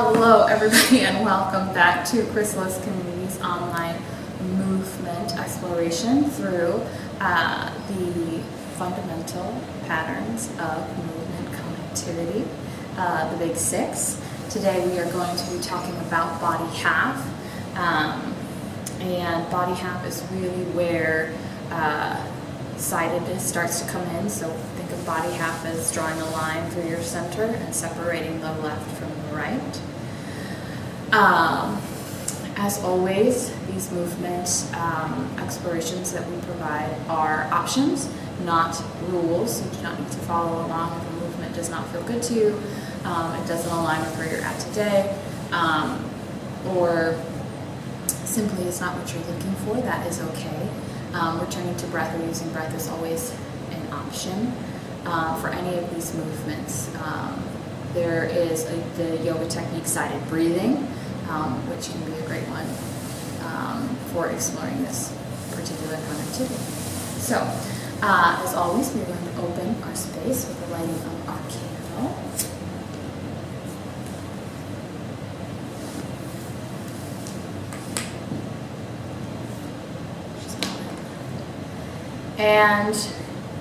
Hello everybody and welcome back to Chrysalis Community's online movement exploration through the fundamental patterns of movement connectivity, the big six. Today we are going to be talking about body half, and body half is really where sidedness starts to come in. So think of body half as drawing a line through your center and separating the left from the right. As always, these movement explorations that we provide are options, not rules. You do not need to follow along if a movement does not feel good to you, it doesn't align with where you're at today, or simply is not what you're looking for. That is okay. Returning to breath or using breath is always an option for any of these movements. There is the yoga technique guided breathing, which can be a great one for exploring this particular connectivity. So, as always, we're going to open our space with the lighting of our candle. And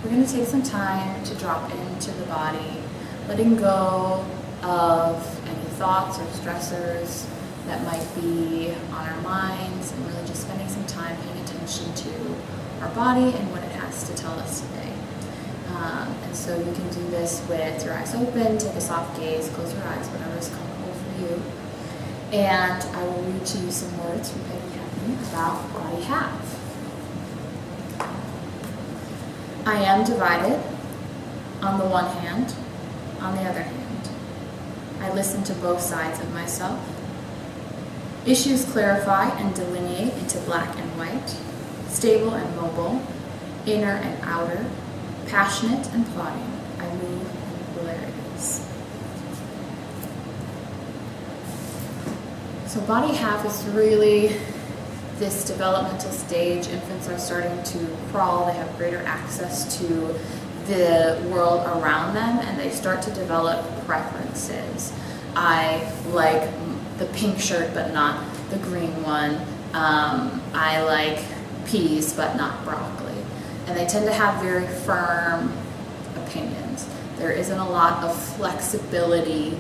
we're going to take some time to drop into the body, letting go of any thoughts or stressors that might be on our minds, and really just spending some time paying attention to our body and what it has to tell us today. And so you can do this with your eyes open, take a soft gaze, close your eyes, whatever is comfortable for you. And I will read to you some words from Bartenieff about body half. I am divided on the one hand, on the other hand. I listen to both sides of myself. Issues clarify and delineate into black and white, stable and mobile, inner and outer, passionate and plotting. I move in polarities. So body half is really this developmental stage. Infants are starting to crawl, they have greater access to the world around them, and they start to develop preferences. I like the pink shirt but not the green one. I like peas but not broccoli. And they tend to have very firm opinions. There isn't a lot of flexibility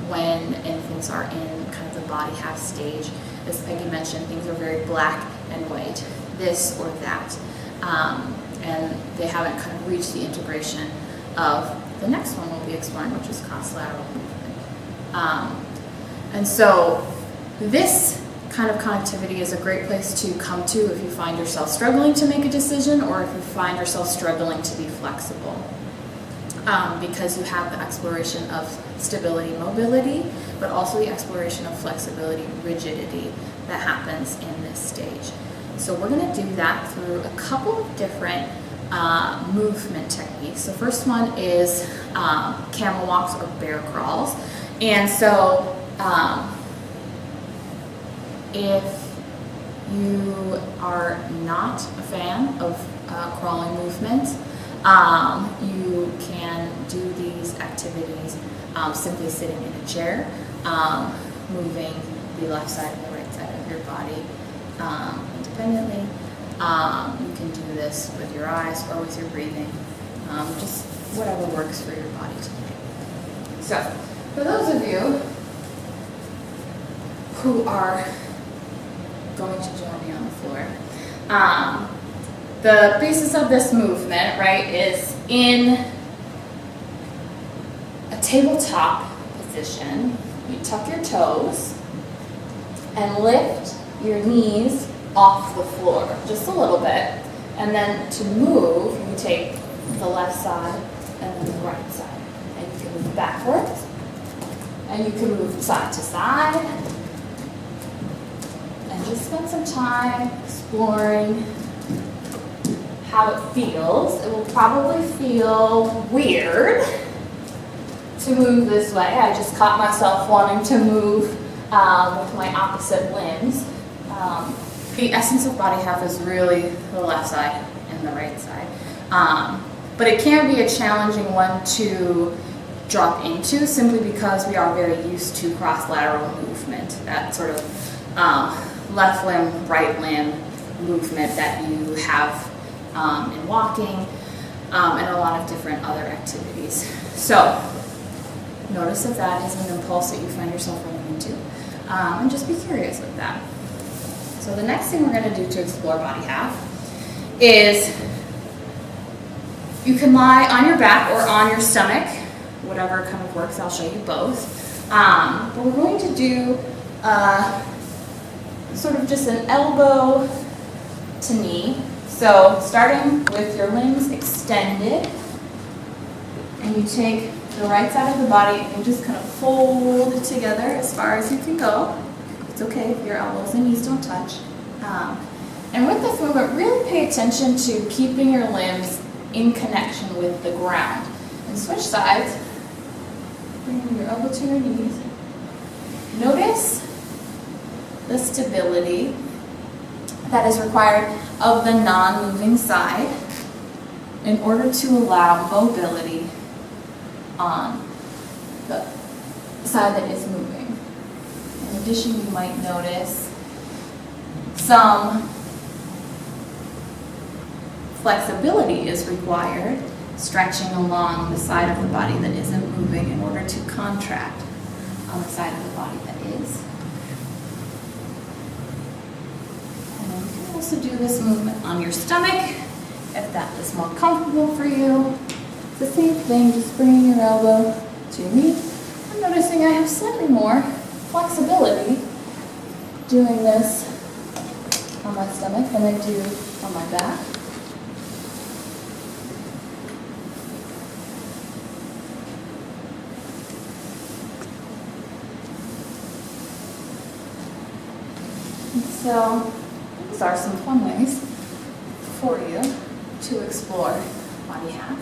when infants are in kind of the body half stage. As Peggy mentioned, things are very black and white, this or that. And they haven't kind of reached the integration of the next one we'll be exploring, which is cross-lateral movement. And so this kind of connectivity is a great place to come to if you find yourself struggling to make a decision, or if you find yourself struggling to be flexible. Because you have the exploration of stability, mobility, but also the exploration of flexibility, rigidity that happens in this stage. So we're going to do that through a couple of different movement techniques. The first one is camel walks or bear crawls. And so if you are not a fan of crawling movements, you can do these activities simply sitting in a chair, moving the left side and the right side of your body independently. You can do this with your eyes or with your breathing, just whatever works for your body today. So, for those of you who are going to join me on the floor, the basis of this movement, right, is in a tabletop position. You tuck your toes and lift your knees off the floor just a little bit. And then to move, you take the left side and then the right side. And you can move backwards. And you can move side to side. And just spend some time exploring how it feels. It will probably feel weird to move this way. I just caught myself wanting to move with my opposite limbs. The essence of body half is really the left side and the right side. But it can be a challenging one to drop into, simply because we are very used to cross-lateral movement, that sort of left limb, right limb movement that you have in walking and a lot of different other activities. So notice if that is an impulse that you find yourself running into, and just be curious with that. So the next thing we're going to do to explore body half is you can lie on your back or on your stomach, whatever kind of works. I'll show you both. But we're going to do sort of just an elbow to knee. So starting with your limbs extended, and you take the right side of the body and you just kind of fold it together as far as you can go. It's okay if your elbows and knees don't touch. And with this movement, really pay attention to keeping your limbs in connection with the ground. And switch sides, bringing your elbow to your knees. Notice the stability that is required of the non-moving side in order to allow mobility on the side that is moving. In addition, you might notice some flexibility is required, stretching along the side of the body that isn't moving in order to contract on the side of the body that is. And then you can also do this movement on your stomach if that is more comfortable for you. It's the same thing, just bringing your elbow to your knee. I'm noticing I have slightly more flexibility doing this on my stomach than I do on my back. And so these are some fun ways for you to explore body half.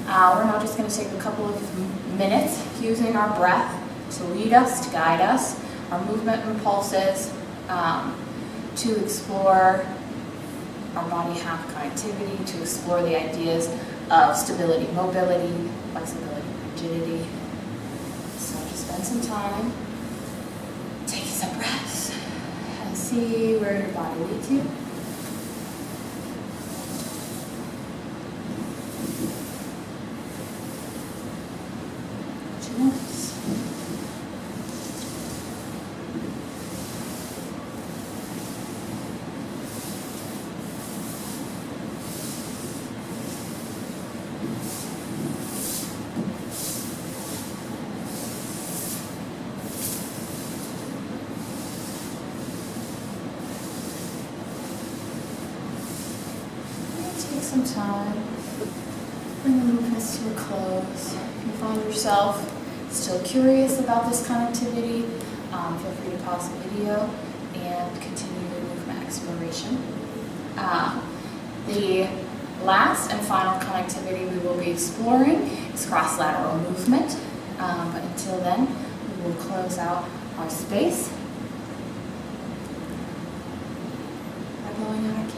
We're now just going to take a couple of minutes using our breath to lead us, to guide us, our movement impulses, to explore our body half connectivity, to explore the ideas of stability, mobility, flexibility, rigidity. So just spend some time taking some breaths and see where your body leads you. What you notice. Take some time, bring the movements to a close. If you find yourself still curious about this connectivity, feel free to pause the video and continue your movement exploration. The last and final connectivity we will be exploring is cross-lateral movement, but until then, we will close out our space by blowing out our candle.